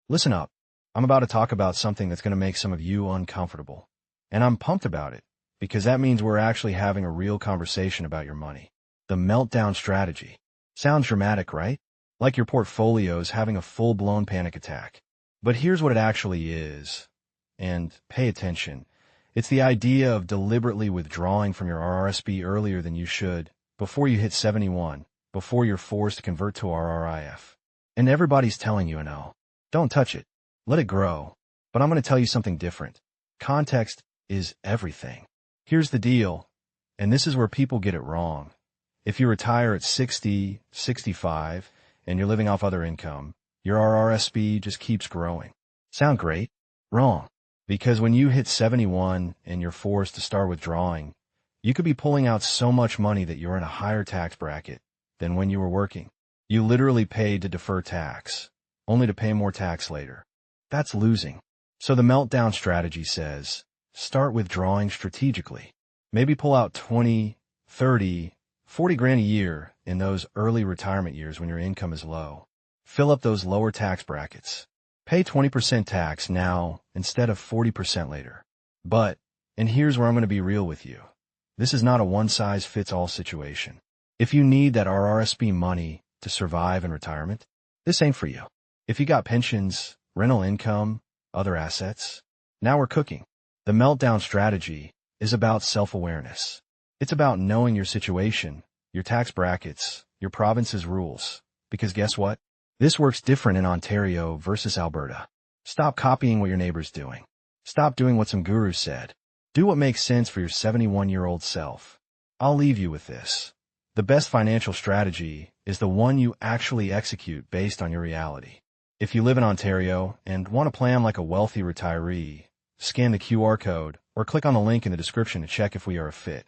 Listen up. I'm about to talk about something that's going to make some of you uncomfortable. And I'm pumped about it, because that means we're actually having a real conversation about your money. The meltdown strategy. Sounds dramatic, right? Like your portfolio's having a full-blown panic attack. But here's what it actually is. And pay attention. It's the idea of deliberately withdrawing from your RRSP earlier than you should, before you hit 71, before you're forced to convert to RRIF. And everybody's telling you, don't touch it. Let it grow. But I'm going to tell you something different. Context is everything. Here's the deal, and this is where people get it wrong. If you retire at 60, 65, and you're living off other income, your RRSP just keeps growing. Sound great? Wrong. Because when you hit 71 and you're forced to start withdrawing, you could be pulling out so much money that you're in a higher tax bracket than when you were working. You literally paid to defer tax, only to pay more tax later. That's losing. So the meltdown strategy says, start withdrawing strategically. Maybe pull out 20, 30, 40 grand a year in those early retirement years when your income is low. Fill up those lower tax brackets. Pay 20% tax now instead of 40% later. But, and here's where I'm going to be real with you, this is not a one-size-fits-all situation. If you need that RRSP money to survive in retirement, this ain't for you. If you got pensions, rental income, other assets, now we're cooking. The meltdown strategy is about self-awareness. It's about knowing your situation, your tax brackets, your province's rules. Because guess what? This works different in Ontario versus Alberta. Stop copying what your neighbor's doing. Stop doing what some guru said. Do what makes sense for your 71-year-old self. I'll leave you with this. The best financial strategy is the one you actually execute based on your reality. If you live in Ontario and want to plan like a wealthy retiree, scan the QR code or click on the link in the description to check if we are a fit.